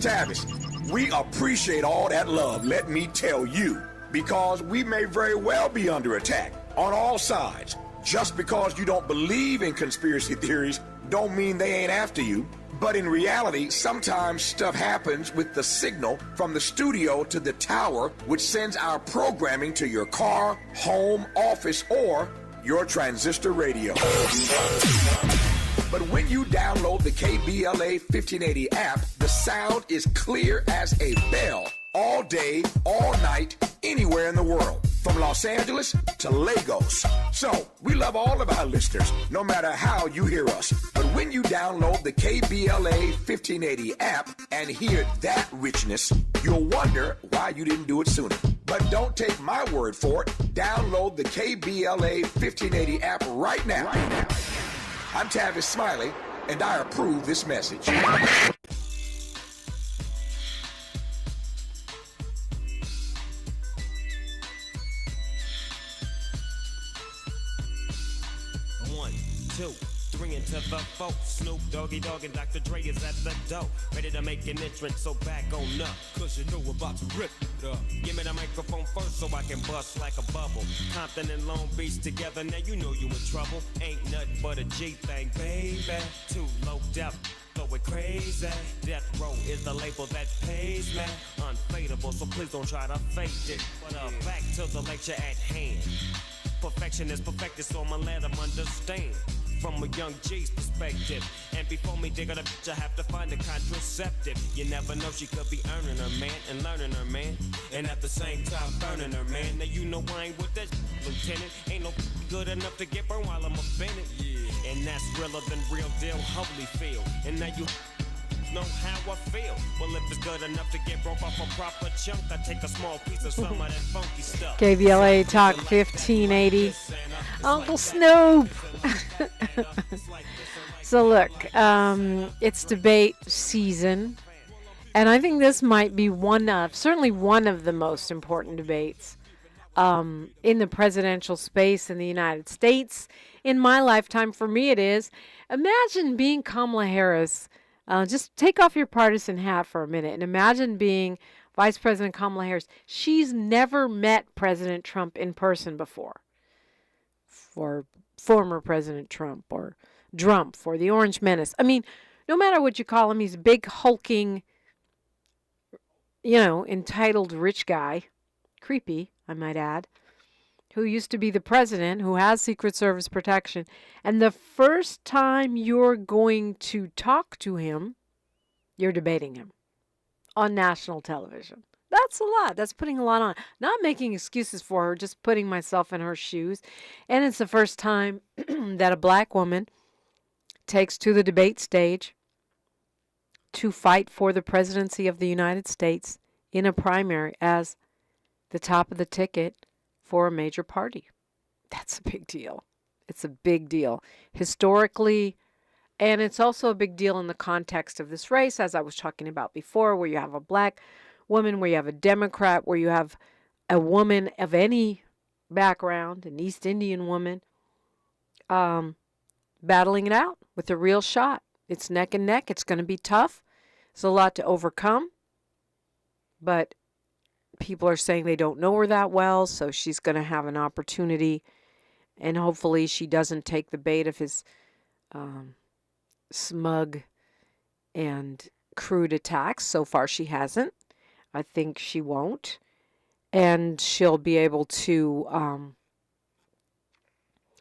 Tavis, we appreciate all that love, let me tell you, because we may very well be under attack on all sides. Just because you don't believe in conspiracy theories don't mean they ain't after you. But in reality, sometimes stuff happens with the signal from the studio to the tower, which sends our programming to your car, home, office, or your transistor radio. But when you download the KBLA 1580 app, the sound is clear as a bell all day, all night, anywhere in the world, from Los Angeles to Lagos. So we love all of our listeners, no matter how you hear us. But when you download the KBLA 1580 app and hear that richness, you'll wonder why you didn't do it sooner. But don't take my word for it. Download the KBLA 1580 app right now. I'm Tavis Smiley, and I approve this message. One, two, three into the four. Snoop Doggy Dogg and Dr. Dre is at the door, ready to make an entrance, so back on up, cause you know we're about to rip it up. Give me the microphone first so I can bust like a bubble. Compton and Long Beach together, now you know you in trouble. Ain't nothing but a G thing, baby. Too low depth, going crazy. Death Row is the label that pays me. Unfadable, so please don't try to fake it. But back to the lecture at hand. Perfection is perfected, so I'ma let them understand from a young G's perspective. And before me dig on a bitch, I have to find a contraceptive. You never know, she could be earning her man and learning her man, and at the same time burning her man. Now you know I ain't with that lieutenant. Ain't no good enough to get burned while I'm offended. Yeah. And that's realer than real deal Holyfield. And now you know how I feel. Well, if it's good enough to get broke off a proper chunk, I take a small piece of some of that funky stuff. KBLA Talk 1580. Uncle Snoop. So look, it's debate season, and I think this might be certainly one of the most important debates in the presidential space in the United States. In my lifetime, for me it is. Imagine being Kamala Harris. Just take off your partisan hat for a minute and imagine being Vice President Kamala Harris. She's never met President Trump in person before. For former President Trump or Trump for the Orange Menace. I mean, no matter what you call him, he's a big, hulking, entitled rich guy. Creepy, I might add. Who used to be the president, who has Secret Service protection. And the first time you're going to talk to him, you're debating him on national television. That's a lot. That's putting a lot on. Not making excuses for her, just putting myself in her shoes. And it's the first time that a black woman takes to the debate stage to fight for the presidency of the United States in a primary as the top of the ticket for a major party. That's a big deal. It's a big deal historically, and it's also a big deal in the context of this race, as I was talking about before, where you have a black woman, where you have a Democrat, where you have a woman of any background, an East Indian woman, battling it out with a real shot. It's neck and neck. It's going to be tough. It's a lot to overcome, but people are saying they don't know her that well, so she's going to have an opportunity, and hopefully she doesn't take the bait of his smug and crude attacks. So far she hasn't. I think she won't, and she'll be able to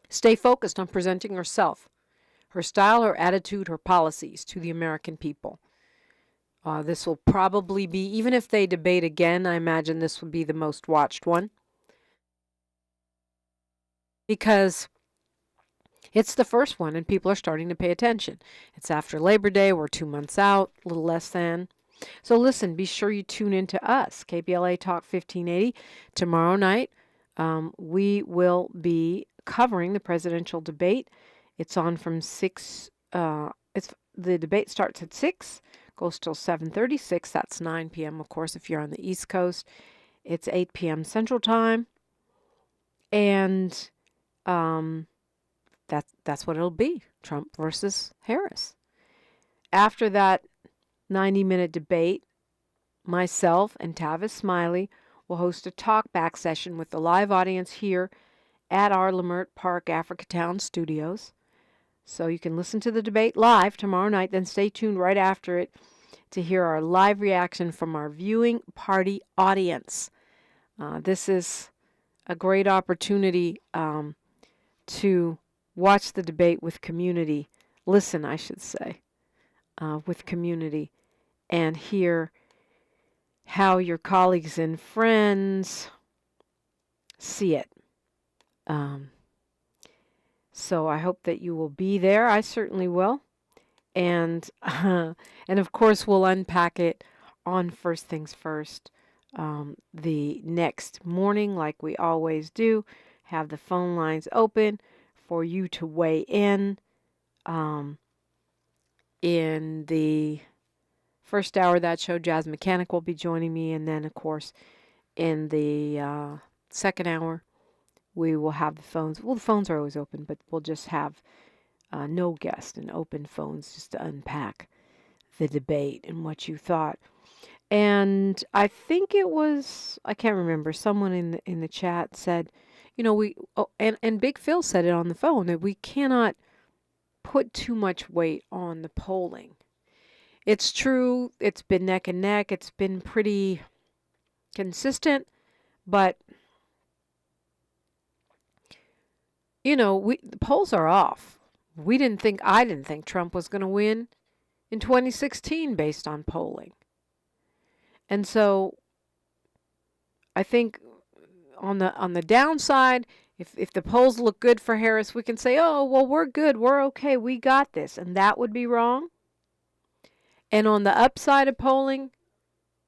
stay focused on presenting herself, her style, her attitude, her policies to the American people. This will probably be, even if they debate again, I imagine this will be the most watched one. Because it's the first one and people are starting to pay attention. It's after Labor Day. We're 2 months out, a little less than. So listen, be sure you tune into us, KBLA Talk 1580. Tomorrow night, we will be covering the presidential debate. It's on from 6. The debate starts at 6. Goes till 7:36. That's 9 p.m., of course, if you're on the East Coast. It's 8 p.m. Central Time. And that's what it'll be, Trump versus Harris. After that 90-minute debate, myself and Tavis Smiley will host a talk-back session with the live audience here at our Lamert Park Africatown studios. So you can listen to the debate live tomorrow night, then stay tuned right after it to hear our live reaction from our viewing party audience. This is a great opportunity to watch the debate with community, listen, I should say, with community, and hear how your colleagues and friends see it. So I hope that you will be there. I certainly will. And of course, we'll unpack it on First Things First the next morning, like we always do. Have the phone lines open for you to weigh in the first hour of that show. Jazz Mechanic will be joining me, and then, of course, in the second hour, we will have the phones. Well, the phones are always open, but we'll just have no guest and open phones just to unpack the debate and what you thought. And I think it was, I can't remember, someone in the chat said, and Big Phil said it on the phone, that we cannot put too much weight on the polling. It's true, it's been neck and neck, it's been pretty consistent, but the polls are off. I didn't think Trump was going to win in 2016 based on polling. And so I think on the downside, if the polls look good for Harris, we can say, oh, well, we're good, we're okay, we got this. And that would be wrong. And on the upside of polling,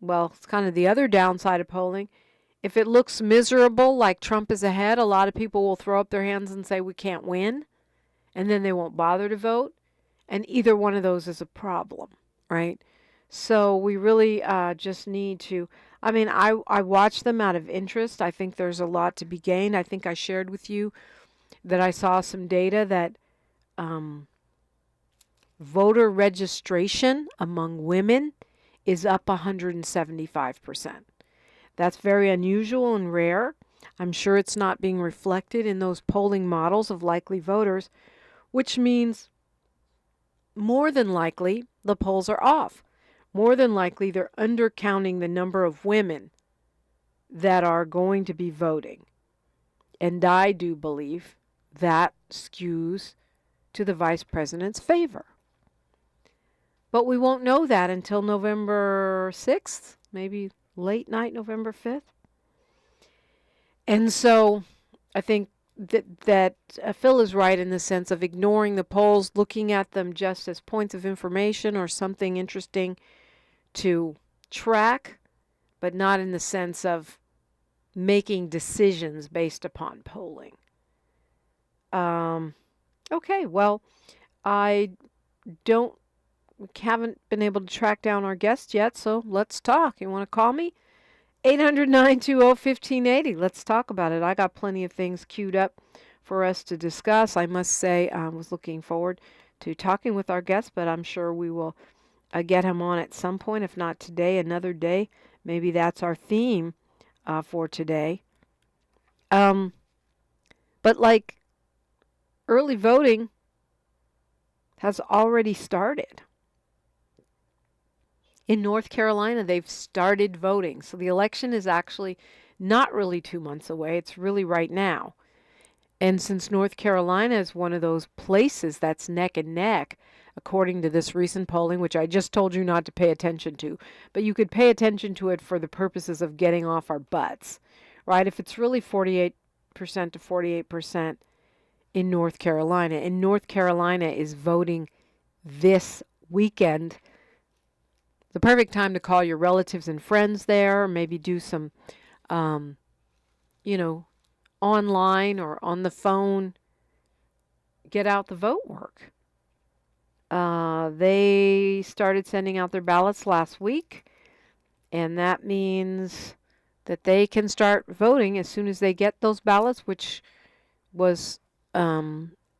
well, it's kind of the other downside of polling. If it looks miserable, like Trump is ahead, a lot of people will throw up their hands and say we can't win. And then they won't bother to vote. And either one of those is a problem, right? So we really just need to, I watch them out of interest. I think there's a lot to be gained. I think I shared with you that I saw some data that voter registration among women is up 175%. That's very unusual and rare. I'm sure it's not being reflected in those polling models of likely voters, which means more than likely the polls are off. More than likely they're undercounting the number of women that are going to be voting. And I do believe that skews to the vice president's favor. But we won't know that until November 6th, maybe late night, November 5th. And so I think that Phil is right in the sense of ignoring the polls, looking at them just as points of information or something interesting to track, but not in the sense of making decisions based upon polling. Okay, well, I haven't been able to track down our guest yet, so let's talk. You want to call me? 800-920-1580. Let's talk about it. I got plenty of things queued up for us to discuss. I must say I was looking forward to talking with our guest, but I'm sure we will get him on at some point, if not today, another day. Maybe that's our theme for today. But like early voting has already started. In North Carolina, they've started voting. So the election is actually not really 2 months away. It's really right now. And since North Carolina is one of those places that's neck and neck, according to this recent polling, which I just told you not to pay attention to, but you could pay attention to it for the purposes of getting off our butts, right? If it's really 48% to 48% in North Carolina, and North Carolina is voting this weekend, the perfect time to call your relatives and friends there, maybe do some, online or on the phone, get out the vote work. They started sending out their ballots last week, and that means that they can start voting as soon as they get those ballots, which was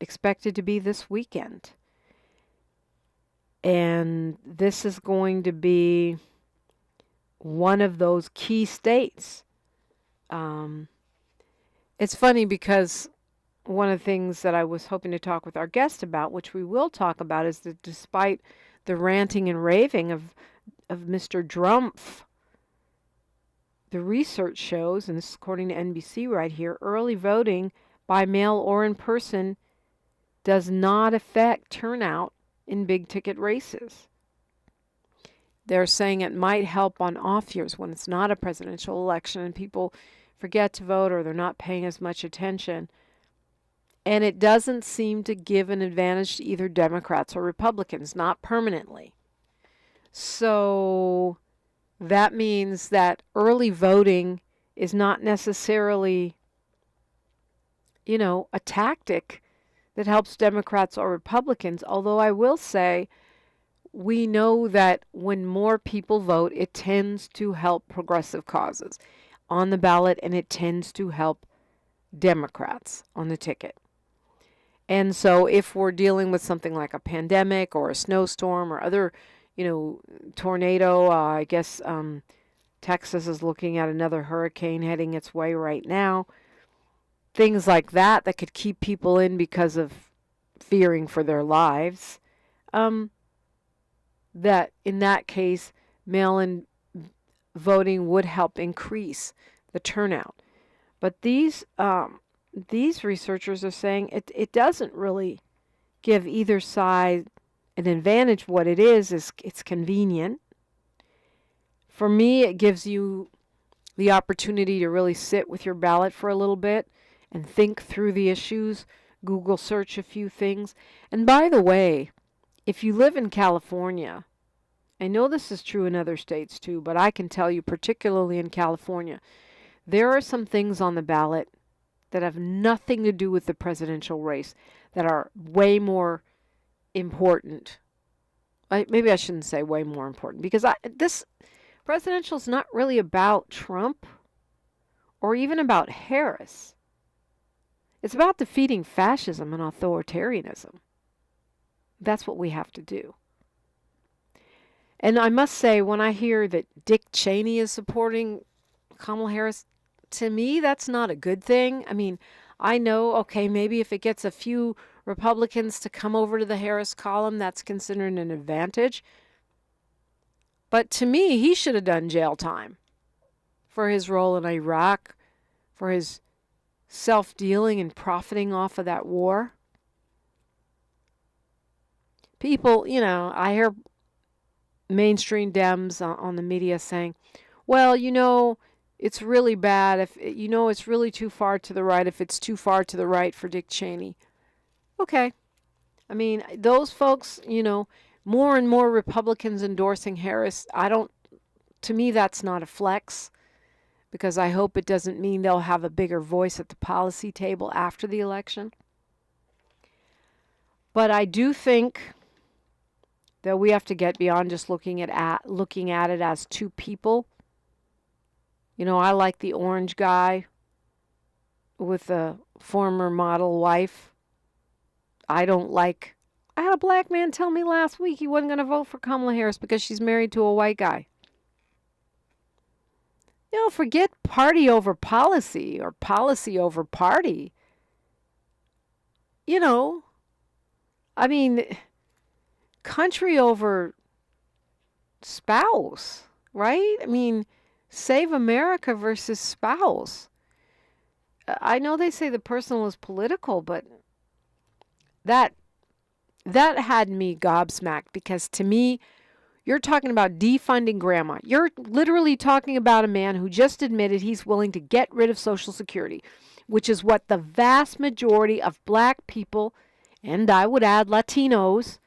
expected to be this weekend. And this is going to be one of those key states. It's funny because one of the things that I was hoping to talk with our guest about, which we will talk about, is that despite the ranting and raving of Mr. Drumpf, the research shows, and this is according to NBC right here, early voting by mail or in person does not affect turnout in big ticket races. They're saying it might help on off years when it's not a presidential election and people forget to vote or they're not paying as much attention. And it doesn't seem to give an advantage to either Democrats or Republicans, not permanently. So that means that early voting is not necessarily, a tactic that helps Democrats or Republicans. Although I will say, we know that when more people vote, it tends to help progressive causes on the ballot, and it tends to help Democrats on the ticket. And so if we're dealing with something like a pandemic or a snowstorm or other, tornado, I guess Texas is looking at another hurricane heading its way right now. Things like that could keep people in because of fearing for their lives. That in that case, mail-in voting would help increase the turnout. But these researchers are saying it doesn't really give either side an advantage. What it is it's convenient. For me, it gives you the opportunity to really sit with your ballot for a little bit and think through the issues, Google search a few things. And by the way, if you live in California, I know this is true in other states too, but I can tell you particularly in California, there are some things on the ballot that have nothing to do with the presidential race that are way more important. Maybe I shouldn't say way more important, because this presidential is not really about Trump or even about Harris. It's about defeating fascism and authoritarianism. That's what we have to do. And I must say, when I hear that Dick Cheney is supporting Kamala Harris, to me, that's not a good thing. I mean, I know, okay, maybe if it gets a few Republicans to come over to the Harris column, that's considered an advantage. But to me, he should have done jail time for his role in Iraq, for his self-dealing and profiting off of that war. People, I hear mainstream Dems on the media saying, well, it's really bad if, it's really too far to the right if it's too far to the right for Dick Cheney. Okay. I mean, those folks, more and more Republicans endorsing Harris, to me, that's not a flex, because I hope it doesn't mean they'll have a bigger voice at the policy table after the election. But I do think that we have to get beyond just looking at it as two people. I like the orange guy with a former model wife. I had a black man tell me last week he wasn't going to vote for Kamala Harris because she's married to a white guy. Forget party over policy or policy over party. Country over spouse, right? Save America versus spouse. I know they say the personal is political, but that had me gobsmacked, because to me, you're talking about defunding grandma. You're literally talking about a man who just admitted he's willing to get rid of Social Security, which is what the vast majority of black people, and I would add Latinos,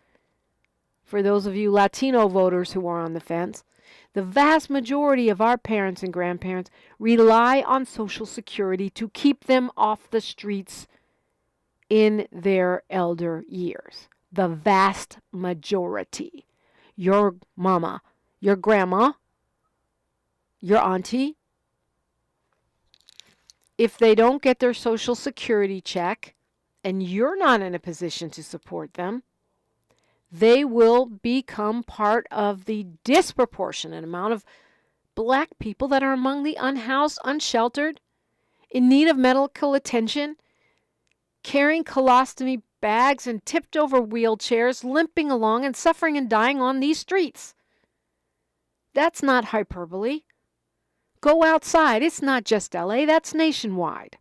for those of you Latino voters who are on the fence, the vast majority of our parents and grandparents rely on Social Security to keep them off the streets in their elder years. The vast majority. Your mama, your grandma, your auntie, if they don't get their Social Security check and you're not in a position to support them, they will become part of the disproportionate amount of black people that are among the unhoused, unsheltered, in need of medical attention, carrying colostomy bags and tipped over wheelchairs, limping along and suffering and dying on these streets. That's not hyperbole. Go outside. It's not just LA, that's nationwide.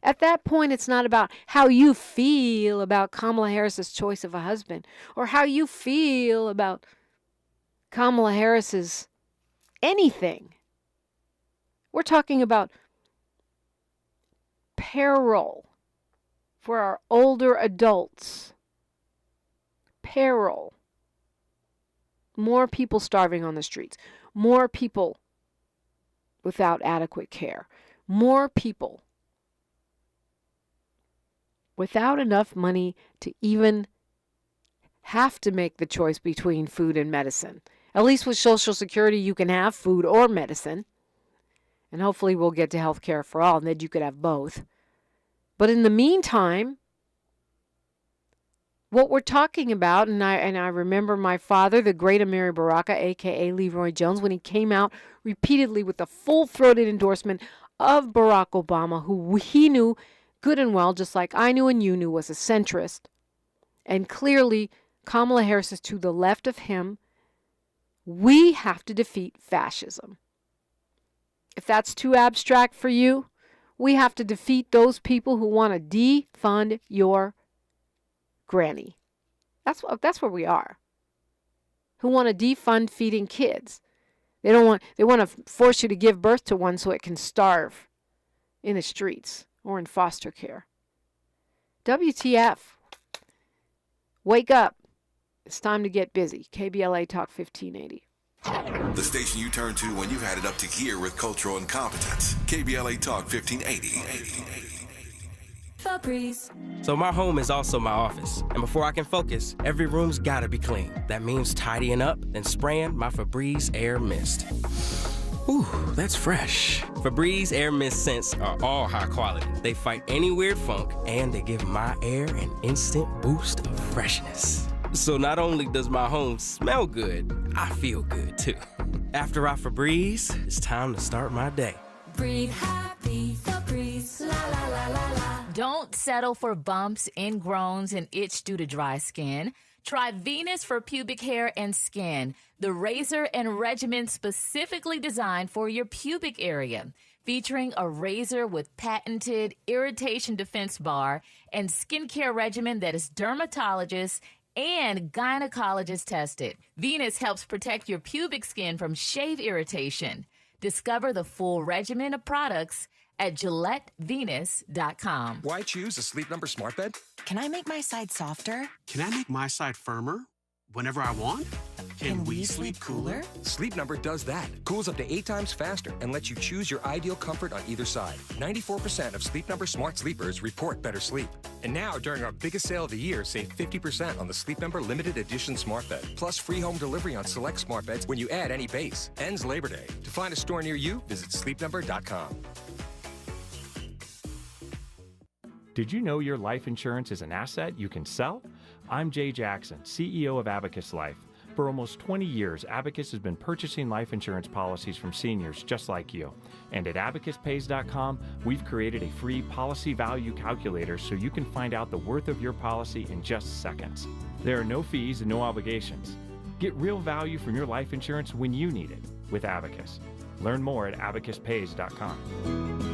At that point, it's not about how you feel about Kamala Harris's choice of a husband or how you feel about Kamala Harris's anything. We're talking about peril for our older adults. Peril. More people starving on the streets. More people without adequate care. More people without enough money to even have to make the choice between food and medicine. At least with Social Security, you can have food or medicine. And hopefully we'll get to health care for all, and then you could have both. But in the meantime, what we're talking about, and I remember my father, the great Amiri Baraka, a.k.a. Leroy Jones, when he came out repeatedly with a full-throated endorsement of Barack Obama, who he knew good and well, just like I knew and you knew, was a centrist. And clearly, Kamala Harris is to the left of him. We have to defeat fascism. If that's too abstract for you, we have to defeat those people who want to defund your granny. That's where we are. Who want to defund feeding kids. They want to force you to give birth to one so it can starve in the streets or in foster care. WTF. Wake up. It's time to get busy. KBLA Talk 1580. The station you turn to when you've had it up to gear with cultural incompetence. KBLA Talk 1580. Febreze. So my home is also my office. And before I can focus, every room's gotta be clean. That means tidying up and spraying my Febreze Air Mist. Ooh, that's fresh. Febreze Air Mist scents are all high quality. They fight any weird funk, and they give my air an instant boost of freshness. So not only does my home smell good, I feel good too. After I Febreze, it's time to start my day. Breathe happy, Febreze, la la la la la. Don't settle for bumps, ingrowns, and itch due to dry skin. Try Venus for pubic hair and skin, the razor and regimen specifically designed for your pubic area, featuring a razor with patented irritation defense bar and skincare regimen that is dermatologist and gynecologist tested. Venus helps protect your pubic skin from shave irritation. Discover the full regimen of products at GilletteVenus.com. Why choose a Sleep Number smart bed? Can I make my side softer? Can I make my side firmer whenever I want? Can we sleep cooler? Sleep Number does that. Cools up to 8 times faster and lets you choose your ideal comfort on either side. 94% of Sleep Number smart sleepers report better sleep. And now, during our biggest sale of the year, save 50% on the Sleep Number limited edition smart bed. Plus free home delivery on select smart beds when you add any base. Ends Labor Day. To find a store near you, visit sleepnumber.com. Did you know your life insurance is an asset you can sell? I'm Jay Jackson, CEO of Abacus Life. For almost 20 years, Abacus has been purchasing life insurance policies from seniors just like you. And at abacuspays.com, we've created a free policy value calculator so you can find out the worth of your policy in just seconds. There are no fees and no obligations. Get real value from your life insurance when you need it with Abacus. Learn more at abacuspays.com.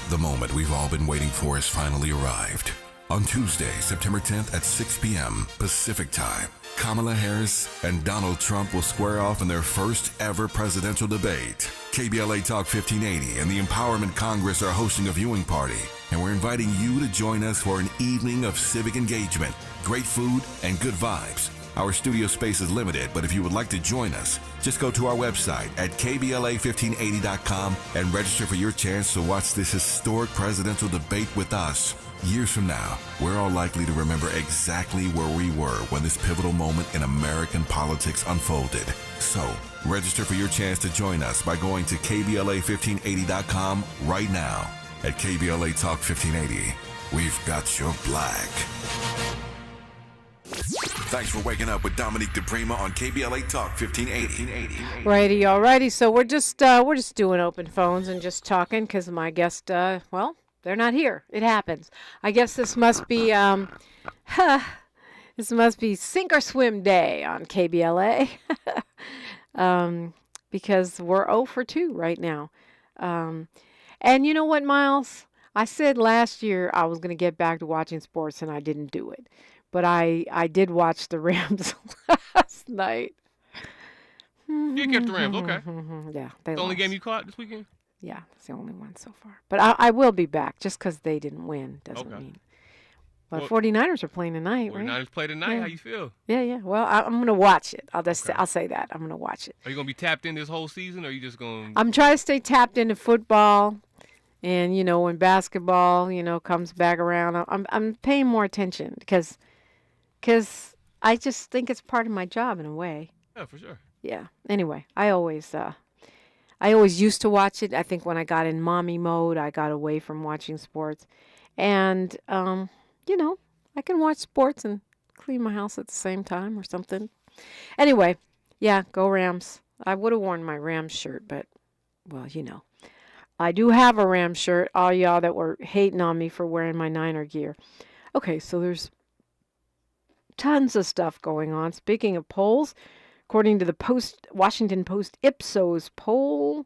The moment we've all been waiting for has finally arrived. On Tuesday, September 10th at 6 p.m. Pacific Time, Kamala Harris and Donald Trump will square off in their first ever presidential debate. KBLA Talk 1580 and the Empowerment Congress are hosting a viewing party, and we're inviting you to join us for an evening of civic engagement, great food, and good vibes. Our studio space is limited, but if you would like to join us, just go to our website at KBLA1580.com and register for your chance to watch this historic presidential debate with us. Years from now, we're all likely to remember exactly where we were when this pivotal moment in American politics unfolded. So, register for your chance to join us by going to KBLA1580.com right now. At KBLA Talk 1580, we've got your black. Thanks for waking up with Dominique DiPrima on KBLA Talk 1580. Righty. So we're just doing open phones and just talking because my guest, well, they're not here. It happens. I guess this must be sink or swim day on KBLA, because we're 0 for 2 right now. And you know what, Miles? I said last year I was going to get back to watching sports, and I didn't do it. But I did watch the Rams last night. You kept the Rams, okay. Yeah, they the only lost. game you caught this weekend? Yeah, it's the only one so far. But I will be back. Just because they didn't win doesn't mean. But 49ers are playing tonight, right? 49ers play tonight. How you feel? Yeah. Well, I'm going to watch it. I'll say that. I'm going to watch it. Are you going to be tapped in this whole season, or are you just going to... I'm trying to stay tapped into football. And, when basketball, comes back around, I'm paying more attention because I just think it's part of my job in a way. Yeah, for sure. Yeah. Anyway, I always used to watch it. I think when I got in mommy mode, I got away from watching sports. And, I can watch sports and clean my house at the same time or something. Anyway, yeah, go Rams. I would have worn my Rams shirt, but, well, I do have a Rams shirt, all y'all that were hating on me for wearing my Niner gear. Okay, so there's tons of stuff going on. Speaking of polls, according to the Washington Post Ipsos poll,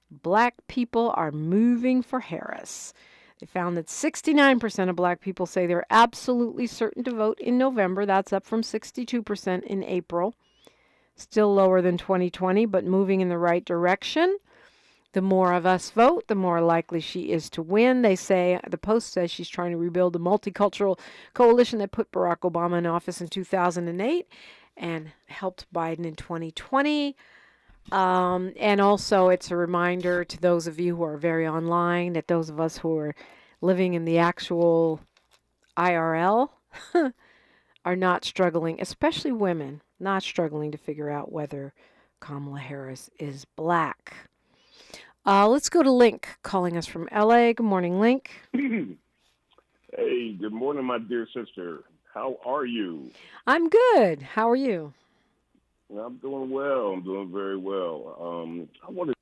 black people are moving for Harris. They found that 69% of black people say they're absolutely certain to vote in November. That's up from 62% in April. Still lower than 2020, but moving in the right direction. The more of us vote, the more likely she is to win. The Post says she's trying to rebuild the multicultural coalition that put Barack Obama in office in 2008 and helped Biden in 2020. And also it's a reminder to those of you who are very online that those of us who are living in the actual IRL are not struggling, especially women, not struggling to figure out whether Kamala Harris is black. Let's go to Link, calling us from L.A. Good morning, Link. Hey, good morning, my dear sister. How are you? I'm good. How are you? I'm doing well. I'm doing very well. I wanted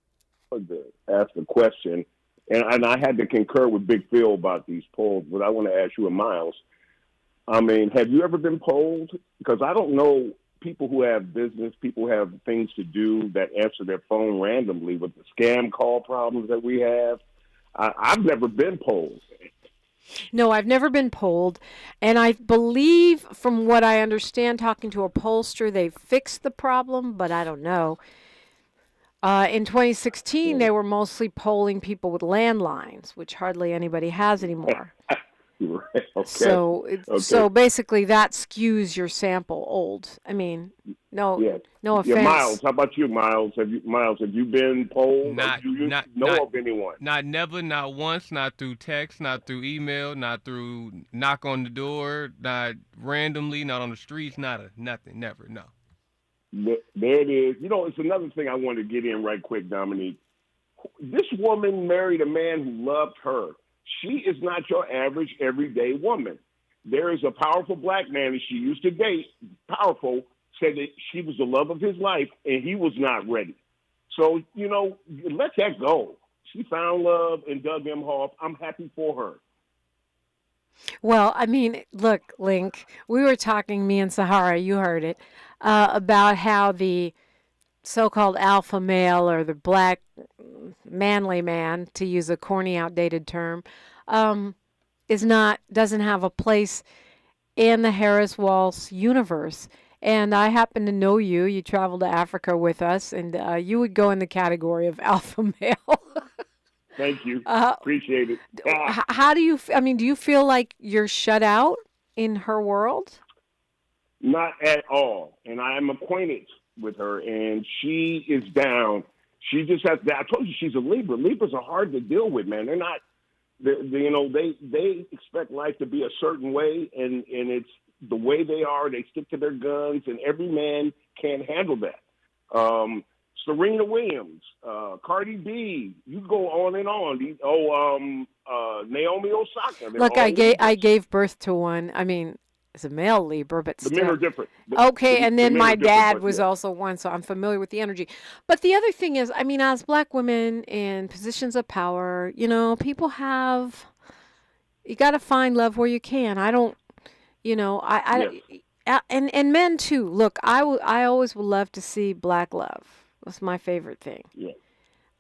to ask a question, and I had to concur with Big Phil about these polls, but I want to ask you and Miles. I mean, have you ever been polled? Because I don't know people who have business, people who have things to do that answer their phone randomly with the scam call problems that we have. I've never been polled. No, I've never been polled. And I believe, from what I understand, talking to a pollster, they fixed the problem, but I don't know. In 2016, they were mostly polling people with landlines, which hardly anybody has anymore. Right. Okay. So basically that skews your sample old. I mean, no offense. Yeah, Miles, how about you, Miles? Have you been polled? Do you know of anyone? Never, not once, not through text, not through email, not through knock on the door, not randomly, not on the streets, nothing, never, no. There it is. It's another thing I wanted to get in right quick, Dominique. This woman married a man who loved her. She is not your average everyday woman. There is a powerful black man that she used to date, powerful, said that she was the love of his life, and he was not ready. So, let that go. She found love and dug him off. I'm happy for her. Well, I mean, look, Link, we were talking, me and Sahara, you heard it, about how the so-called alpha male or the black manly man, to use a corny, outdated term, doesn't have a place in the Harris Walsh universe. And I happen to know you. You traveled to Africa with us, and you would go in the category of alpha male. Thank you. Appreciate it. How do you? Do you feel like you're shut out in her world? Not at all. And I am acquainted with her, and she is down. She just has that. I told you she's a Libra. Libras are hard to deal with, man. They're not. They expect life to be a certain way, and it's the way they are. They stick to their guns, and every man can't handle that. Serena Williams, Cardi B, you go on and on. Naomi Osaka. Look, I gave birth to one. is a male Libra, but The still. men are different. Okay, and then men my are different, dad but was yeah. also one, so I'm familiar with the energy. But the other thing is, I mean, as black women in positions of power, you know, people have, you got to find love where you can. I don't, you know, and men too. Look, I always would love to see black love. That's my favorite thing. Yeah.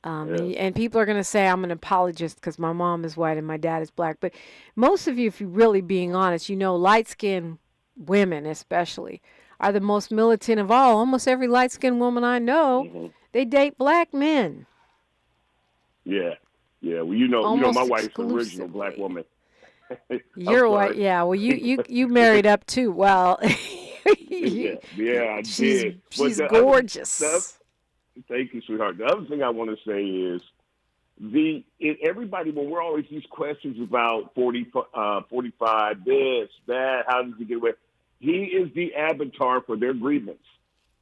And people are going to say I'm an apologist because my mom is white and my dad is black. But most of you, if you're really being honest, you know, light-skinned women especially are the most militant of all. Almost every light-skinned woman I know, they date black men. Yeah. Well, you know, Almost my wife's an original black woman. You're white, yeah. Well, you married up too. Well, I did. She's gorgeous. Thank you, sweetheart. The other thing I want to say is everybody, when we're always these questions about 45, this, that, how does he get away? He is the avatar for their grievance.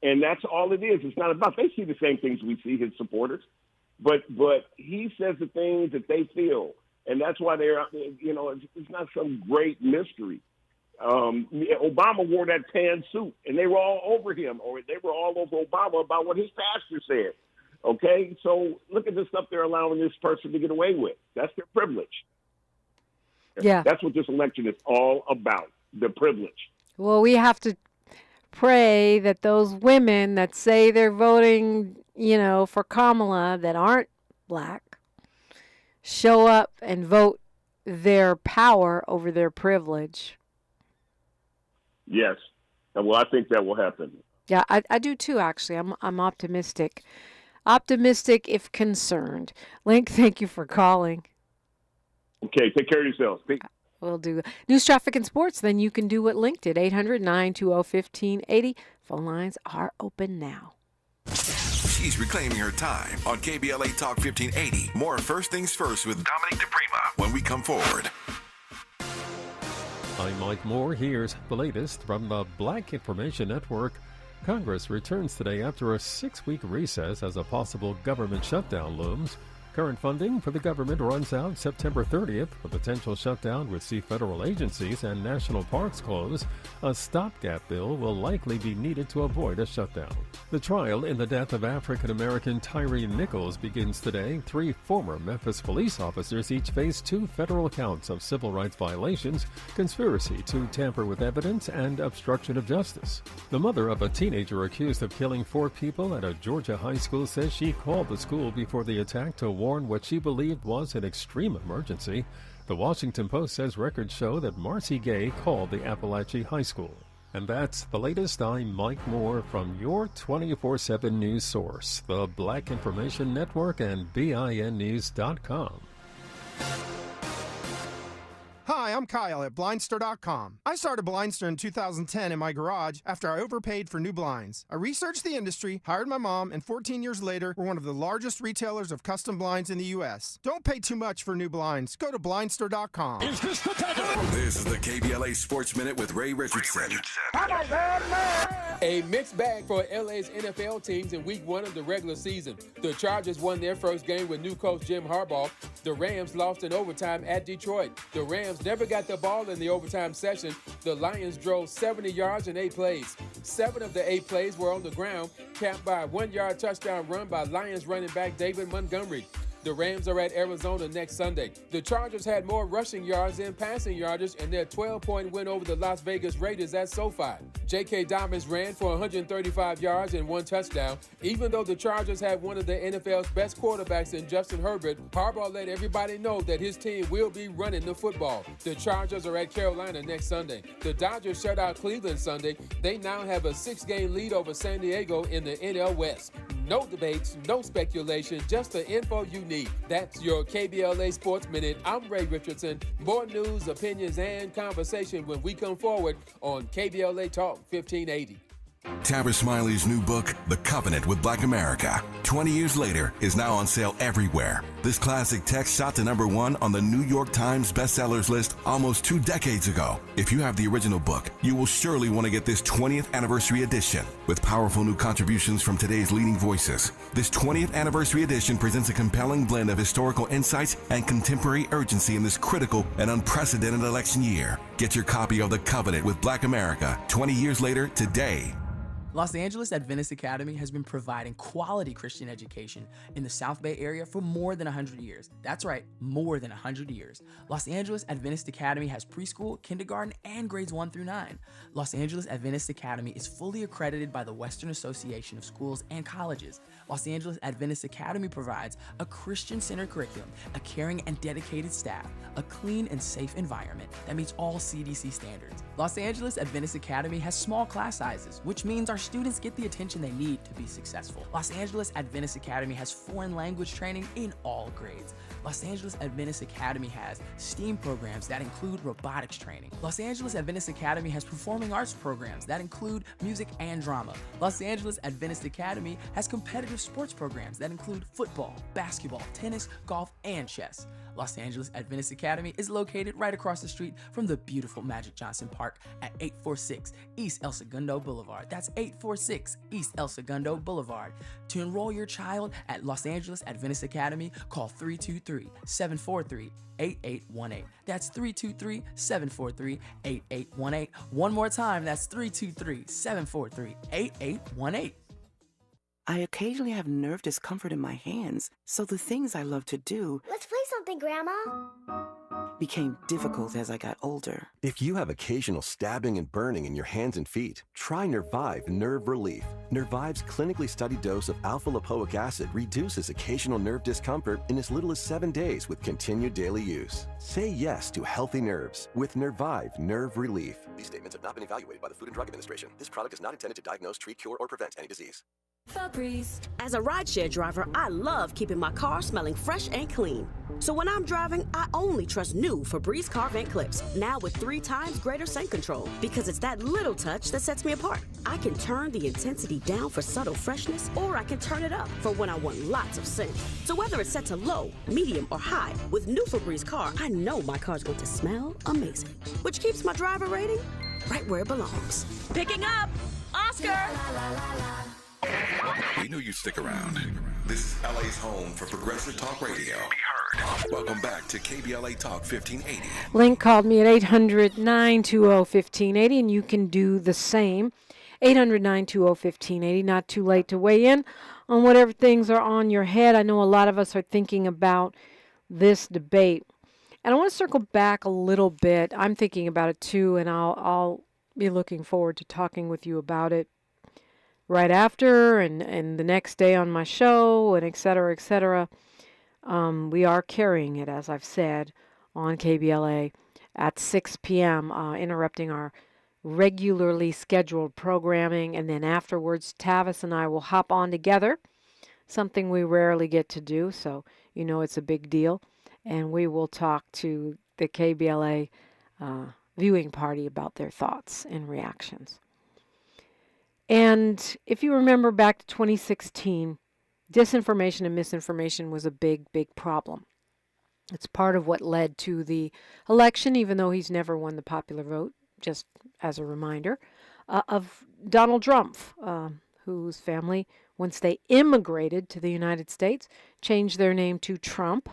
And that's all it is. It's not about, they see the same things we see, his supporters, but he says the things that they feel. And that's why they're, you know, it's not some great mystery. Obama wore that tan suit, and they were all over him, or they were all over Obama about what his pastor said. Okay, so look at the stuff they're allowing this person to get away with. That's their privilege. Yeah, that's what this election is all about, the privilege. Well, we have to pray that those women that say they're voting, you know, for Kamala that aren't black show up and vote their power over their privilege. Yes. Well, I think that will happen. Yeah, I do too, actually. I'm optimistic. Optimistic if concerned. Link, thank you for calling. Okay, take care of yourselves. We'll do news, traffic, and sports. Then you can do what Link did. 800-920-1580. Phone lines are open now. She's reclaiming her time on KBLA Talk 1580. More First Things First with Dominique DiPrima when we come forward. I'm Mike Moore. Here's the latest from the Black Information Network. Congress returns today after a 6-week recess as a possible government shutdown looms. Current funding for the government runs out September 30th. A potential shutdown would see federal agencies and national parks close. A stopgap bill will likely be needed to avoid a shutdown. The trial in the death of African-American Tyree Nichols begins today. 3 former Memphis police officers each face 2 federal counts of civil rights violations, conspiracy to tamper with evidence, and obstruction of justice. The mother of a teenager accused of killing 4 people at a Georgia high school says she called the school before the attack to warn what she believed was an extreme emergency. The Washington Post says records show that Marcy Gay called the Appalachia High School. And that's the latest. I'm Mike Moore from your 24/7 news source, the Black Information Network and BINnews.com. Hi, I'm Kyle at Blindster.com. I started Blindster in 2010 in my garage after I overpaid for new blinds. I researched the industry, hired my mom, and 14 years later, we're one of the largest retailers of custom blinds in the U.S. Don't pay too much for new blinds. Go to Blindster.com. Is this the time? This is the KBLA Sports Minute with Ray Richardson. A mixed bag for LA's NFL teams in week 1 of the regular season. The Chargers won their first game with new coach Jim Harbaugh. The Rams lost in overtime at Detroit. The Rams never got the ball in the overtime session. The Lions drove 70 yards in 8 plays. 7 of the 8 plays were on the ground, capped by a 1-yard touchdown run by Lions running back David Montgomery. The Rams are at Arizona next Sunday. The Chargers had more rushing yards than passing yardage in their 12-point win over the Las Vegas Raiders at SoFi. J.K. Dobbins ran for 135 yards and 1 touchdown. Even though the Chargers have one of the NFL's best quarterbacks in Justin Herbert, Harbaugh let everybody know that his team will be running the football. The Chargers are at Carolina next Sunday. The Dodgers shut out Cleveland Sunday. They now have a 6-game lead over San Diego in the NL West. No debates, no speculation, just the info you need. That's your KBLA Sports Minute. I'm Ray Richardson. More news, opinions, and conversation when we come forward on KBLA Talk 1580. Tabitha Smiley's new book, The Covenant with Black America, 20 years later, is now on sale everywhere. This classic text shot to #1 on the New York Times bestsellers list almost 2 decades ago. If you have the original book, you will surely want to get this 20th anniversary edition. With powerful new contributions from today's leading voices, this 20th anniversary edition presents a compelling blend of historical insights and contemporary urgency in this critical and unprecedented election year. Get your copy of The Covenant with Black America 20 years later today. Los Angeles Adventist Academy has been providing quality Christian education in the South Bay area for more than 100 years. That's right, more than 100 years. Los Angeles Adventist Academy has preschool, kindergarten, and grades 1 through 9. Los Angeles Adventist Academy is fully accredited by the Western Association of Schools and Colleges. Los Angeles Adventist Academy provides a Christian-centered curriculum, a caring and dedicated staff, a clean and safe environment that meets all CDC standards. Los Angeles Adventist Academy has small class sizes, which means our students get the attention they need to be successful. Los Angeles Adventist Academy has foreign language training in all grades. Los Angeles Adventist Academy has STEAM programs that include robotics training. Los Angeles Adventist Academy has performing arts programs that include music and drama. Los Angeles Adventist Academy has competitive sports programs that include football, basketball, tennis, golf, and chess. Los Angeles Adventist Academy is located right across the street from the beautiful Magic Johnson Park at 846 East El Segundo Boulevard. That's 846 East El Segundo Boulevard. To enroll your child at Los Angeles Adventist Academy, call 323-743-8818. That's 323-743-8818. One more time, that's 323-743-8818. I occasionally have nerve discomfort in my hands, so the things I love to do Let's play something, Grandma. became difficult as I got older. If you have occasional stabbing and burning in your hands and feet, try Nervive Nerve Relief. Nervive's clinically studied dose of alpha-lipoic acid reduces occasional nerve discomfort in as little as 7 days with continued daily use. Say yes to healthy nerves with Nervive Nerve Relief. These statements have not been evaluated by the Food and Drug Administration. This product is not intended to diagnose, treat, cure, or prevent any disease. Febreze. As a rideshare driver, I love keeping my car smelling fresh and clean. So when I'm driving, I only trust new Febreze car vent clips, now with 3 times greater scent control, because it's that little touch that sets me apart. I can turn the intensity down for subtle freshness, or I can turn it up for when I want lots of scent. So whether it's set to low, medium, or high, with new Febreze car, I know my car's going to smell amazing, which keeps my driver rating right where it belongs. Picking up, Oscar! We knew you'd stick around. This is LA's home for progressive talk radio. Welcome back to KBLA Talk 1580. Link called me at 800-920-1580, and you can do the same. 800-920-1580. Not too late to weigh in on whatever things are on your head. I know a lot of us are thinking about this debate. And I want to circle back a little bit. I'm thinking about it too, and I'll be looking forward to talking with you about it right after and the next day on my show, and et cetera, et cetera. We are carrying it, as I've said, on KBLA at 6 p.m., interrupting our regularly scheduled programming. And then afterwards, Tavis and I will hop on together, something we rarely get to do, so you know it's a big deal. And we will talk to the KBLA viewing party about their thoughts and reactions. And if you remember back to 2016, disinformation and misinformation was a big, big problem. It's part of what led to the election, even though he's never won the popular vote, just as a reminder, of Donald Trump, whose family, once they immigrated to the United States, changed their name to Trump,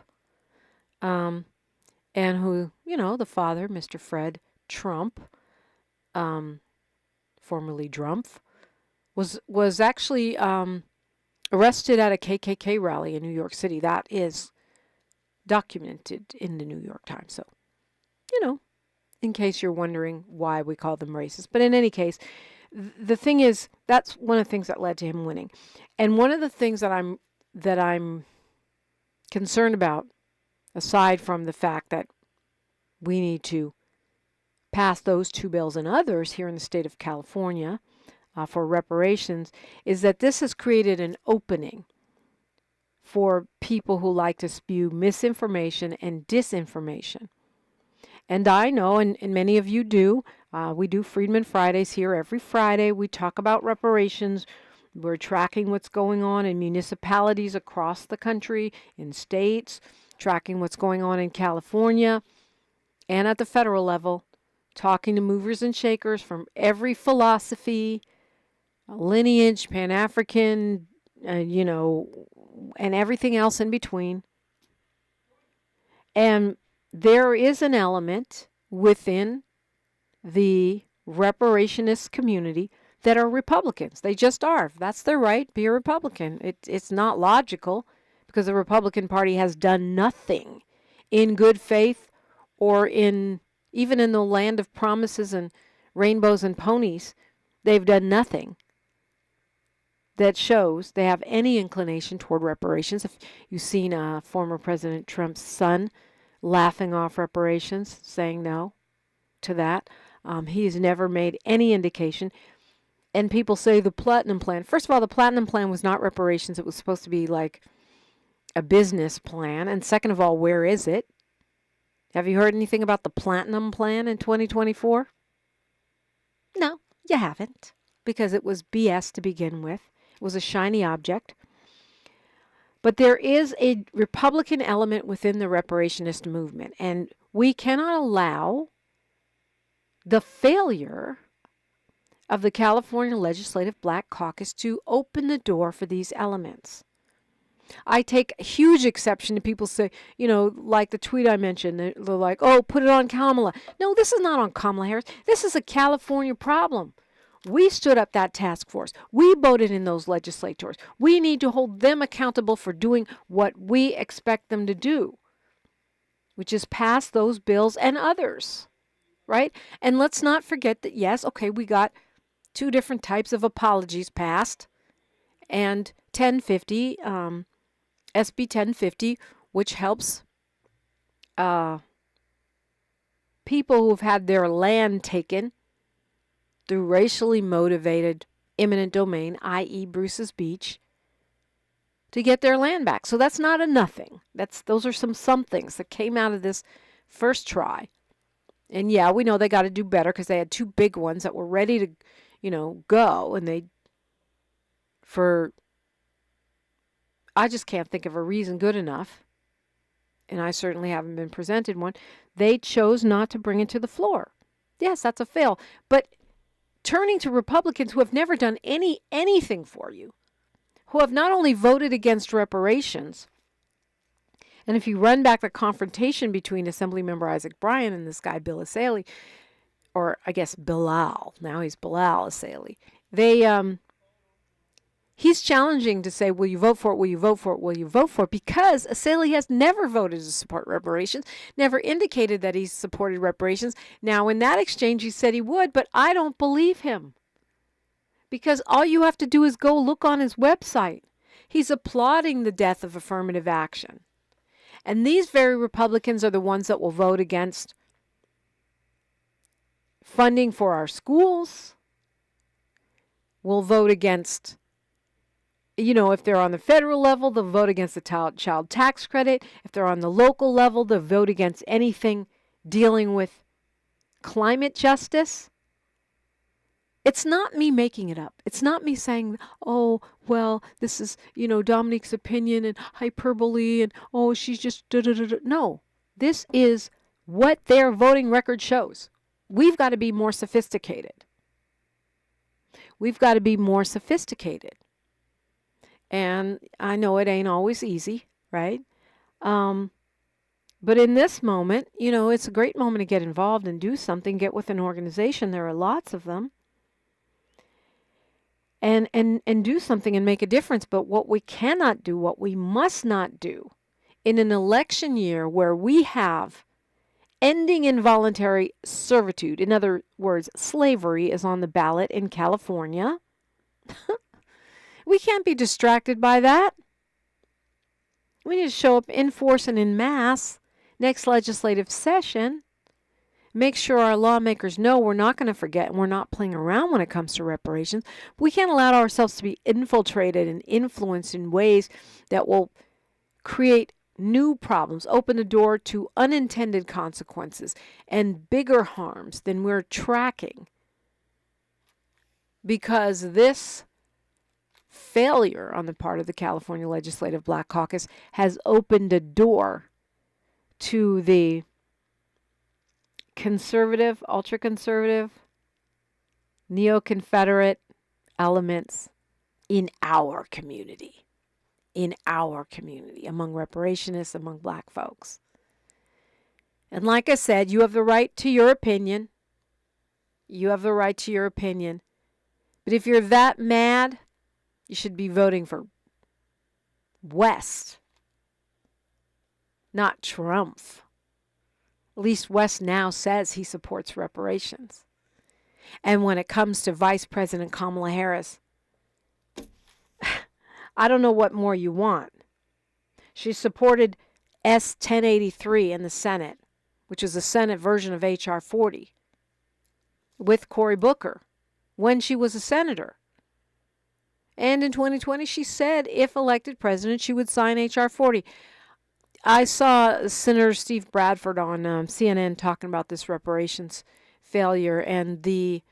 and who, you know, the father, Mr. Fred Trump, formerly Drumpf, was actually arrested at a KKK rally in New York City. That is documented in the New York Times. So, you know, in case you're wondering why we call them racist. But in any case, the thing is, that's one of the things that led to him winning. And one of the things that I'm concerned about, aside from the fact that we need to pass those 2 bills and others here in the state of California for reparations, is that this has created an opening for people who like to spew misinformation and disinformation. And I know, and many of you do, We do Freedman Fridays here every Friday. We talk about reparations. We're tracking what's going on in municipalities across the country, in states, tracking what's going on in California, and at the federal level, talking to movers and shakers from every philosophy, lineage, Pan-African, and everything else in between. And there is an element within the reparationist community that are Republicans. They just are. That's their right. Be a Republican. It's not logical because the Republican Party has done nothing in good faith or even in the land of promises and rainbows and ponies. They've done nothing that shows they have any inclination toward reparations. If you've seen former President Trump's son laughing off reparations, saying no to that, he's never made any indication. And people say the Platinum Plan. First of all, the Platinum Plan was not reparations. It was supposed to be like a business plan. And second of all, where is it? Have you heard anything about the Platinum Plan in 2024? No, you haven't, because it was BS to begin with. It was a shiny object. But there is a Republican element within the reparationist movement, and we cannot allow the failure of the California Legislative Black Caucus to open the door for these elements. I take huge exception to people say, like the tweet I mentioned, they're like, oh, put it on Kamala. No, this is not on Kamala Harris. This is a California problem. We stood up that task force. We voted in those legislators. We need to hold them accountable for doing what we expect them to do, which is pass those bills and others, right? And let's not forget that, yes, okay, we got 2 different types of apologies passed, and 1050, SB 1050, which helps people who've had their land taken through racially motivated eminent domain, i.e. Bruce's Beach, to get their land back. So that's not a nothing. Those are some things that came out of this first try. And yeah, we know they got to do better because they had 2 big ones that were ready to go, and I just can't think of a reason good enough, and I certainly haven't been presented one. They chose not to bring it to the floor. Yes, that's a fail. But turning to Republicans who have never done anything for you, who have not only voted against reparations, and if you run back the confrontation between Assemblymember Isaac Bryan and this guy Bill Asalee, or I guess Bilal, now he's Bilal Asalee, he's challenging to say, will you vote for it, will you vote for it, will you vote for it? Because Asalee has never voted to support reparations, never indicated that he supported reparations. Now, in that exchange, he said he would, but I don't believe him. Because all you have to do is go look on his website. He's applauding the death of affirmative action. And these very Republicans are the ones that will vote against funding for our schools, will vote against, if they're on the federal level, they'll vote against the child tax credit. If they're on the local level, they'll vote against anything dealing with climate justice. It's not me making it up. It's not me saying, oh, well, this is, Dominique's opinion and hyperbole and, oh, she's just da-da-da-da. No, this is what their voting record shows. We've got to be more sophisticated. We've got to be more sophisticated. And I know it ain't always easy, right? But in this moment, it's a great moment to get involved and do something, get with an organization. There are lots of them. And do something and make a difference. But what we cannot do, what we must not do in an election year where we have ending involuntary servitude, in other words, slavery is on the ballot in California. We can't be distracted by that. We need to show up in force and in mass next legislative session. Make sure our lawmakers know we're not going to forget and we're not playing around when it comes to reparations. We can't allow ourselves to be infiltrated and influenced in ways that will create new problems, open the door to unintended consequences and bigger harms than we're tracking. Because this failure on the part of the California Legislative Black Caucus has opened a door to the conservative, ultra-conservative, neo-Confederate elements in our community, among reparationists, among black folks. And like I said, you have the right to your opinion. But if you're that mad, you should be voting for West, not Trump. At least West now says he supports reparations. And when it comes to Vice President Kamala Harris, I don't know what more you want. She supported S 1083 in the Senate, which is the Senate version of H.R. 40, with Cory Booker when she was a senator. And in 2020, she said if elected president, she would sign H.R. 40. I saw Senator Steve Bradford on CNN talking about this reparations failure, and the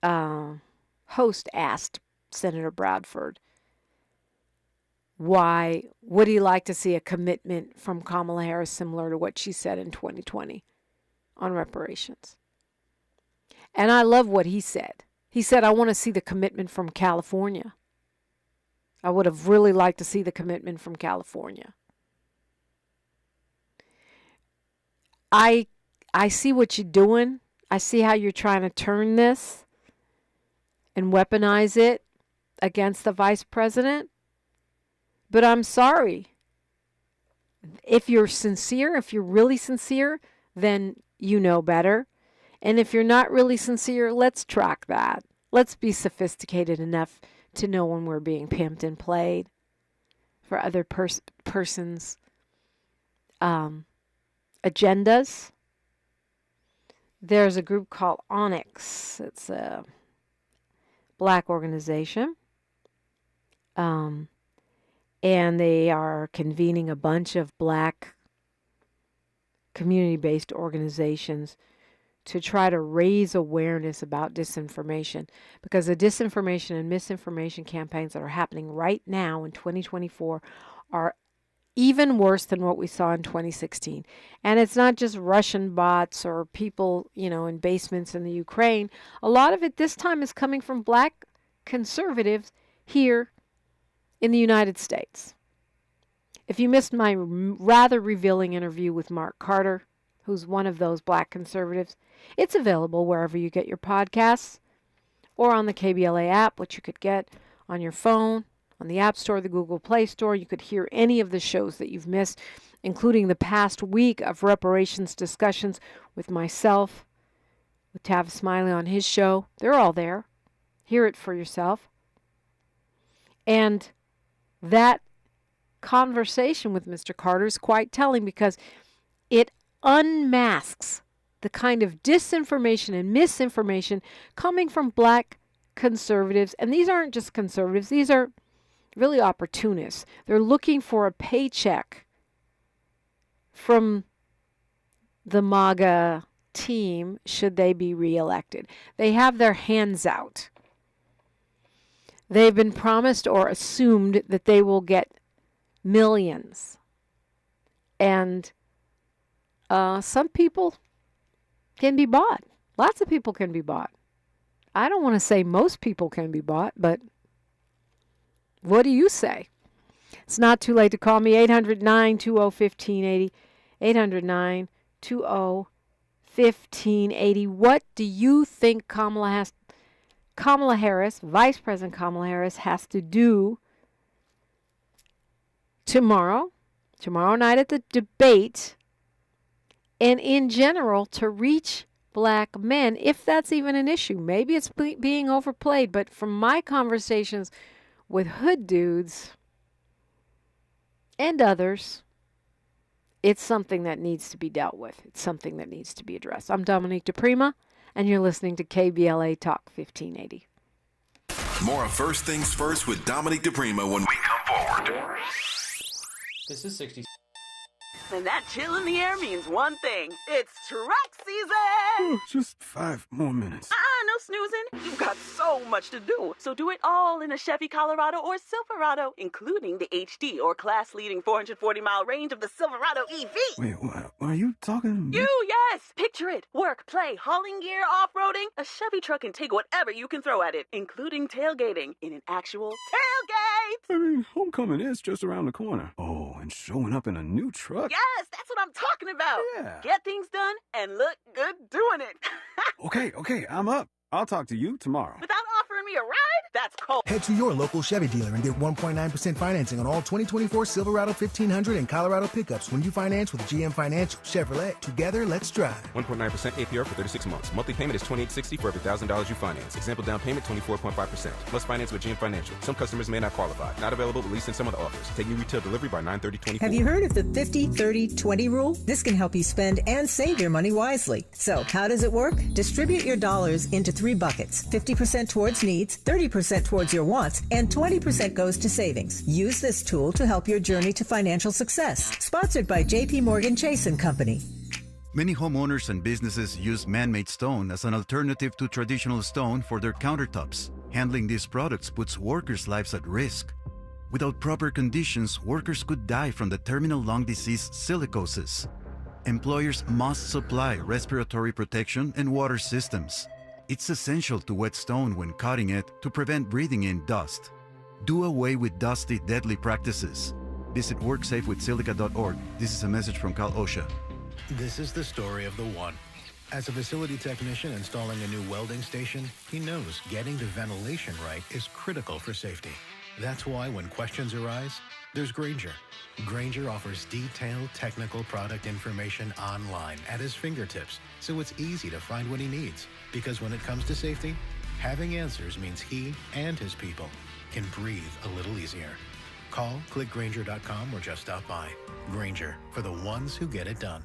host asked Senator Bradford, why would he like to see a commitment from Kamala Harris similar to what she said in 2020 on reparations? And I love what he said. He said, I want to see the commitment from California. I would have really liked to see the commitment from California. I see what you're doing. I see how you're trying to turn this and weaponize it against the vice president. But I'm sorry. If you're sincere, if you're really sincere, then you know better. And if you're not really sincere, let's track that. Let's be sophisticated enough to know when we're being pimped and played for other person's agendas. There's a group called Onyx. It's a black organization. And they are convening a bunch of black community-based organizations to try to raise awareness about disinformation, because the disinformation and misinformation campaigns that are happening right now in 2024 are even worse than what we saw in 2016. And it's not just Russian bots or people, in basements in the Ukraine. A lot of it this time is coming from black conservatives here in the United States. If you missed my rather revealing interview with Mark Carter, who's one of those black conservatives, it's available wherever you get your podcasts or on the KBLA app, which you could get on your phone, on the App Store, the Google Play Store. You could hear any of the shows that you've missed, including the past week of reparations discussions with myself, with Tavis Smiley on his show. They're all there. Hear it for yourself. And that conversation with Mr. Carter is quite telling, because it unmasks the kind of disinformation and misinformation coming from black conservatives. And these aren't just conservatives. These are really opportunists. They're looking for a paycheck from the MAGA team should they be reelected. They have their hands out. They've been promised or assumed that they will get millions. And some people can be bought. Lots of people can be bought. I don't want to say most people can be bought, but what do you say? It's not too late to call me, 800-920-1580, 800-920-1580. What do you think Kamala Harris, Vice President Kamala Harris, has to do tomorrow night at the debate, and in general to reach black men, if that's even an issue? Maybe it's being overplayed, but from my conversations with hood dudes and others, it's something that needs to be dealt with. It's something that needs to be addressed. I'm Dominique DiPrima, and you're listening to KBLA Talk 1580. More of First Things First with Dominique DiPrima when we come forward. This is 60. And that chill in the air means one thing. It's truck season! Just 5 more minutes. No snoozing. You've got so much to do. So do it all in a Chevy Colorado or Silverado, including the HD or class-leading 440-mile range of the Silverado EV. Wait, what? Are you talking to me? Yes! Picture it. Work, play, hauling gear, off-roading. A Chevy truck can take whatever you can throw at it, including tailgating in an actual tailgate! I mean, homecoming is just around the corner. Oh, and showing up in a new truck. Yes, that's what I'm talking about. Yeah. Get things done and look good doing it. Okay, I'm up. I'll talk to you tomorrow. Without offering me a ride? That's cold. Head to your local Chevy dealer and get 1.9% financing on all 2024 Silverado 1500 and Colorado pickups when you finance with GM Financial. Chevrolet, together, let's drive. 1.9% APR for 36 months. Monthly payment is $28.60 for every $1,000 you finance. Example down payment 24.5%. Plus finance with GM Financial. Some customers may not qualify. Not available at least in some of the offers. Take new retail delivery by 9/30/24. Have you heard of the 50-30-20 rule? This can help you spend and save your money wisely. So, how does it work? Distribute your dollars into 3 buckets. 50% towards needs, 30% towards your wants, and 20% goes to savings. Use this tool to help your journey to financial success. Sponsored by J.P. Morgan Chase & Company. Many homeowners and businesses use man-made stone as an alternative to traditional stone for their countertops. Handling these products puts workers' lives at risk. Without proper conditions, workers could die from the terminal lung disease silicosis. Employers must supply respiratory protection and water systems. It's essential to wet stone when cutting it to prevent breathing in dust. Do away with dusty, deadly practices. Visit WorkSafeWithSilica.org. This is a message from Cal OSHA. This is the story of the one. As a facility technician installing a new welding station, he knows getting the ventilation right is critical for safety. That's why when questions arise, there's Grainger. Grainger offers detailed technical product information online at his fingertips, so it's easy to find what he needs. Because when it comes to safety, having answers means he and his people can breathe a little easier. Call, click Grainger.com, or just stop by. Grainger, for the ones who get it done.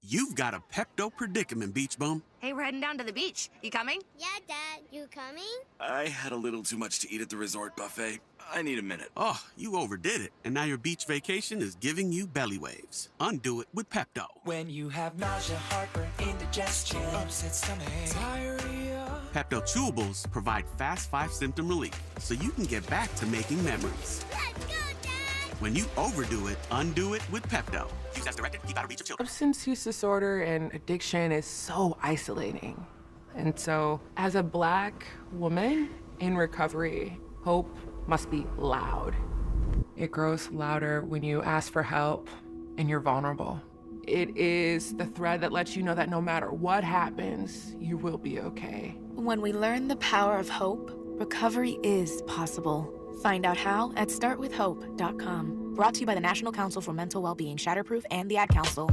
You've got a Pepto predicament, Beach Bum. Hey, we're heading down to the beach. You coming? Yeah, Dad. You coming? I had a little too much to eat at the resort buffet. I need a minute. Oh, you overdid it. And now your beach vacation is giving you belly waves. Undo it with Pepto. When you have nausea, heartburn, indigestion, upset stomach, diarrhea. Pepto Chewables provide fast 5-symptom relief so you can get back to making memories. Let's go, Dad! When you overdo it, undo it with Pepto. Use as directed. Keep out of reach of children. Substance use disorder and addiction is so isolating. And so, as a Black woman in recovery, hope must be loud. It grows louder when you ask for help and you're vulnerable. It is the thread that lets you know that no matter what happens, you will be okay. When we learn the power of hope, recovery is possible. Find out how at startwithhope.com. Brought to you by the National Council for Mental Wellbeing, Shatterproof, and the Ad Council.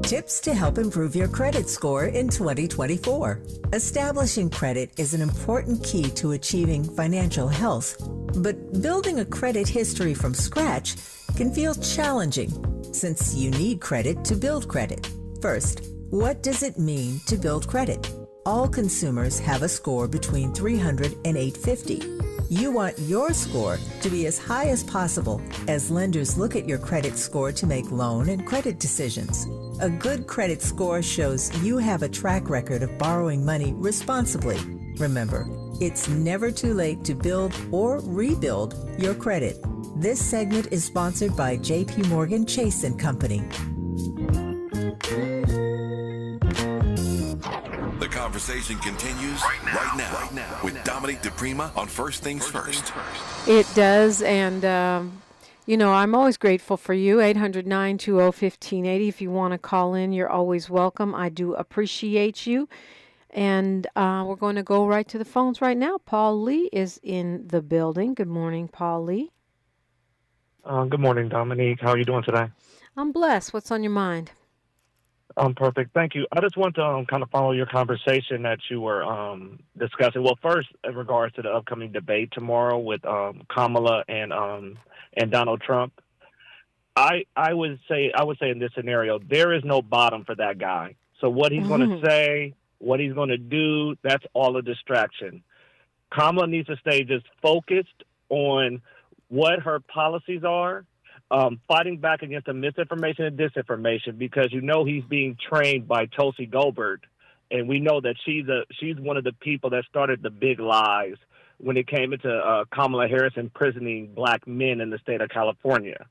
Tips to help improve your credit score in 2024. Establishing credit is an important key to achieving financial health, but building a credit history from scratch can feel challenging since you need credit to build credit. First, what does it mean to build credit? All consumers have a score between 300 and 850. You want your score to be as high as possible as lenders look at your credit score to make loan and credit decisions. A good credit score shows you have a track record of borrowing money responsibly. Remember, it's never too late to build or rebuild your credit. This segment is sponsored by J.P. Morgan Chase & Company. The conversation continues right now with Dominique DiPrima on First Things First. It does, and I'm always grateful for you. 800-920-1580. If you want to call in, you're always welcome. I do appreciate you. And we're going to go right to the phones right now. Paul Lee is in the building. Good morning, Paul Lee. Good morning, Dominique. How are you doing today? I'm blessed. What's on your mind? Perfect. Thank you. I just want to kind of follow your conversation that you were discussing. Well, first, in regards to the upcoming debate tomorrow with Kamala and Donald Trump, I would say in this scenario, there is no bottom for that guy. So what he's going to say, what he's going to do, that's all a distraction. Kamala needs to stay just focused on what her policies are fighting back against the misinformation and disinformation, because he's being trained by Tulsi Gabbard, and we know that she's one of the people that started the big lies when it came into Kamala Harris imprisoning black men in the state of California.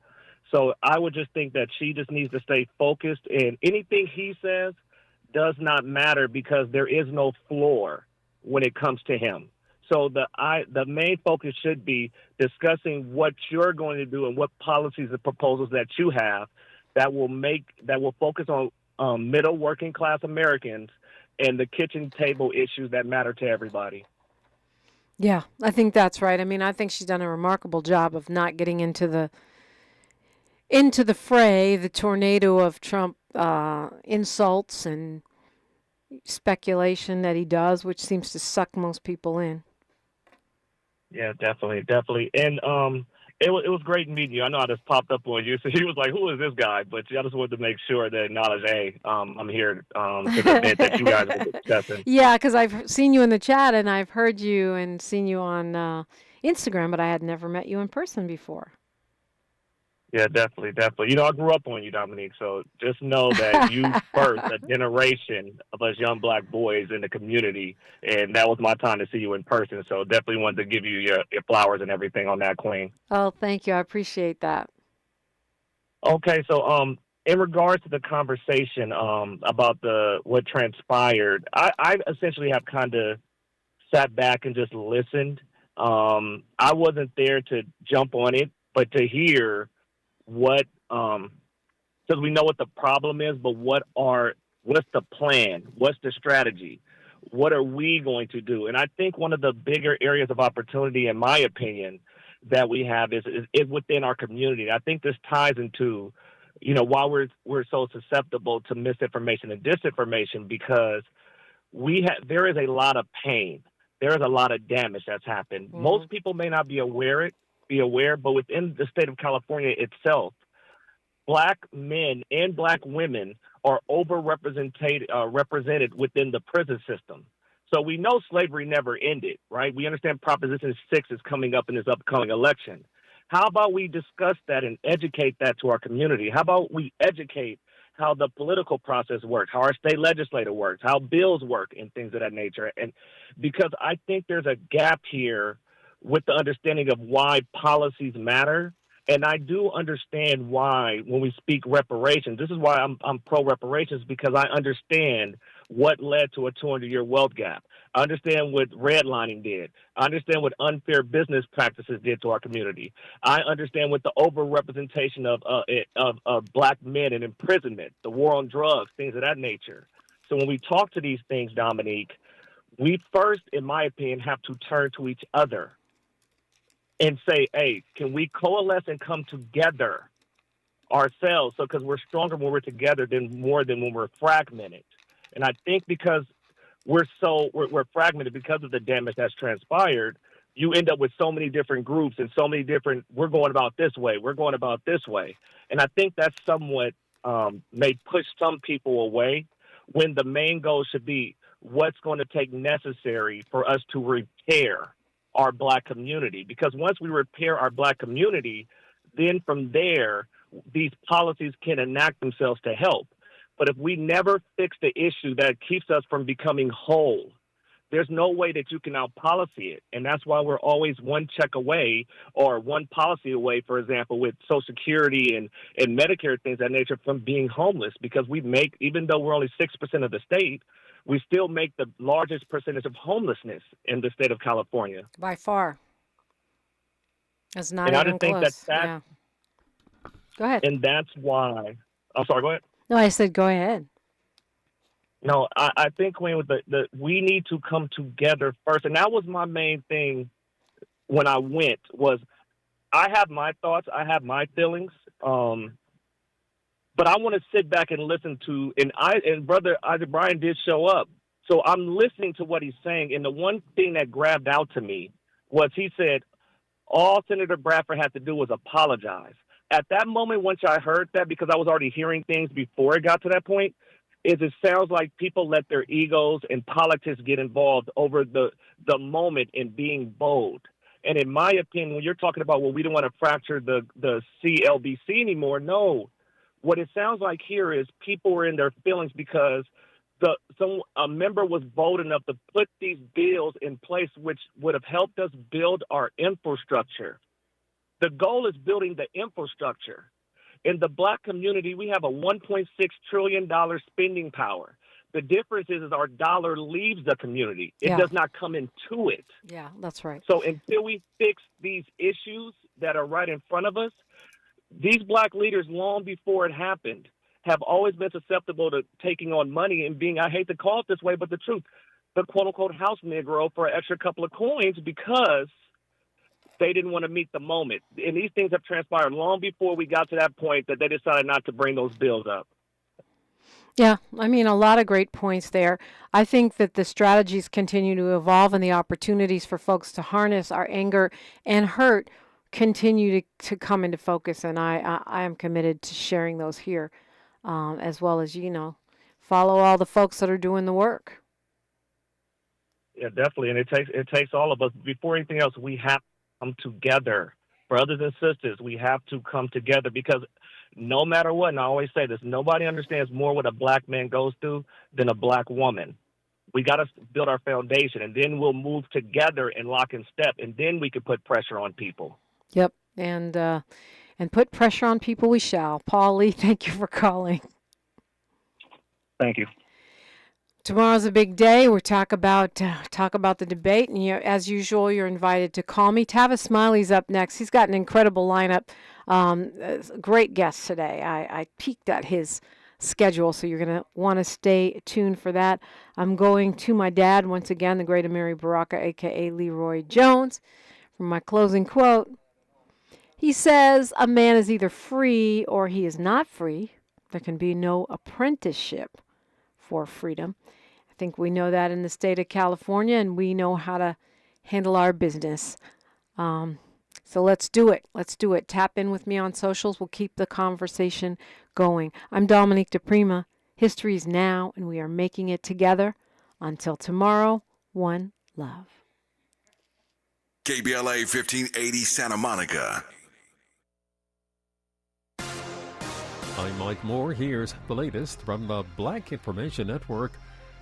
So I would just think that she just needs to stay focused, and anything he says does not matter because there is no floor when it comes to him. So the main focus should be discussing what you're going to do and what policies and proposals that you have that will focus on middle working class Americans and the kitchen table issues that matter to everybody. Yeah, I think that's right. I mean, I think she's done a remarkable job of not getting into the fray, the tornado of Trump insults and speculation that he does, which seems to suck most people in. Yeah, definitely. And it was great meeting you. I know I just popped up on you, so he was like, "Who is this guy?" But I just wanted to make sure that acknowledge, hey, I'm here to the event that you guys are discussing. Yeah, because I've seen you in the chat and I've heard you and seen you on Instagram, but I had never met you in person before. Yeah, definitely. I grew up on you, Dominique, so just know that you birthed a generation of us young black boys in the community, and that was my time to see you in person, so definitely wanted to give you your flowers and everything on that, Queen. Oh, thank you. I appreciate that. Okay, so in regards to the conversation about what transpired, I essentially have kind of sat back and just listened. I wasn't there to jump on it, but to hear because we know what the problem is, but what's the plan? What's the strategy? What are we going to do? And I think one of the bigger areas of opportunity, in my opinion, that we have is within our community. I think this ties into, why we're so susceptible to misinformation and disinformation, because there is a lot of pain. There is a lot of damage that's happened. Mm-hmm. Most people may not be aware, but within the state of California itself, black men and black women are represented within the prison system. So we know slavery never ended, right? We understand Proposition 6 is coming up in this upcoming election. How about we discuss that and educate that to our community? How about we educate how the political process works, how our state legislature works, how bills work, and things of that nature? And because I think there's a gap here with the understanding of why policies matter. And I do understand why, when we speak reparations, this is why I'm pro-reparations, because I understand what led to a 200-year wealth gap. I understand what redlining did. I understand what unfair business practices did to our community. I understand what the overrepresentation of black men in imprisonment, the war on drugs, things of that nature. So when we talk to these things, Dominique, we first, in my opinion, have to turn to each other and say, hey, can we coalesce and come together ourselves? So, because we're stronger when we're together more than when we're fragmented. And I think because we're fragmented because of the damage that's transpired, you end up with so many different groups and so many different, we're going about this way. And I think that's somewhat may push some people away when the main goal should be what's going to take necessary for us to repair our black community. Because once we repair our black community, then from there, these policies can enact themselves to help. But if we never fix the issue that keeps us from becoming whole, there's no way that you can out-policy it. And that's why we're always one check away or one policy away, for example, with Social Security and Medicare, things of that nature, from being homeless. Because even though we're only 6% of the state, we still make the largest percentage of homelessness in the state of California. By far. That's not even close. And I just think that yeah. Go ahead. And that's why... I'm sorry, go ahead. No, I said go ahead. No, I think when we need to come together first. And that was my main thing when I went, was I have my thoughts, I have my feelings, but I want to sit back and listen to, and Brother Isaac Bryan did show up. So I'm listening to what he's saying. And the one thing that grabbed out to me was he said, all Senator Bradford had to do was apologize. At that moment, once I heard that, because I was already hearing things before it got to that point, it sounds like people let their egos and politics get involved over the moment in being bold. And in my opinion, when you're talking about, well, we don't want to fracture the CLBC anymore, no. What it sounds like here is people are in their feelings because a member was bold enough to put these bills in place, which would have helped us build our infrastructure. The goal is building the infrastructure. In the Black community, we have a $1.6 trillion spending power. The difference is our dollar leaves the community. It does not come into it. Yeah, that's right. So until we fix these issues that are right in front of us, these Black leaders, long before it happened, have always been susceptible to taking on money and being, I hate to call it this way, but the truth, the quote-unquote house Negro for an extra couple of coins because they didn't want to meet the moment. And these things have transpired long before we got to that point that they decided not to bring those bills up. Yeah, I mean, a lot of great points there. I think that the strategies continue to evolve and the opportunities for folks to harness our anger and hurt continue to come into focus. And I am committed to sharing those here, as well as, follow all the folks that are doing the work. Yeah, definitely. And it takes all of us. Before anything else, we have to come together. Brothers and sisters, we have to come together because no matter what, and I always say this, nobody understands more what a Black man goes through than a Black woman. We got to build our foundation, and then we'll move together and lock in step, and then we can put pressure on people. Yep, and put pressure on people we shall. Paul Lee, thank you for calling. Thank you. Tomorrow's a big day. We'll talk about the debate, and as usual, you're invited to call me. Tavis Smiley's up next. He's got an incredible lineup. Great guest today. I peeked at his schedule, so you're going to want to stay tuned for that. I'm going to my dad once again, the great Amiri Baraka, a.k.a. Leroy Jones, for my closing quote. He says, a man is either free or he is not free. There can be no apprenticeship for freedom. I think we know that in the state of California, and we know how to handle our business. So let's do it. Let's do it. Tap in with me on socials. We'll keep the conversation going. I'm Dominique DiPrima. History is now, and we are making it together. Until tomorrow, one love. KBLA 1580 Santa Monica. I'm Mike Moore. Here's the latest from the Black Information Network.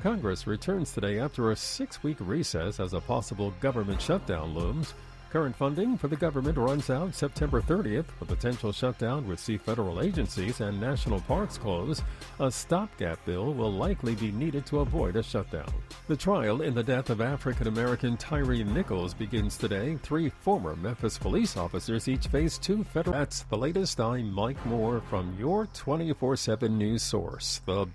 Congress returns today after a 6-week recess as a possible government shutdown looms. Current funding for the government runs out September 30th. A potential shutdown would see federal agencies and national parks close. A stopgap bill will likely be needed to avoid a shutdown. The trial in the death of African-American Tyree Nichols begins today. 3 former Memphis police officers each face 2 federal... That's the latest. I'm Mike Moore from your 24/7 news source, the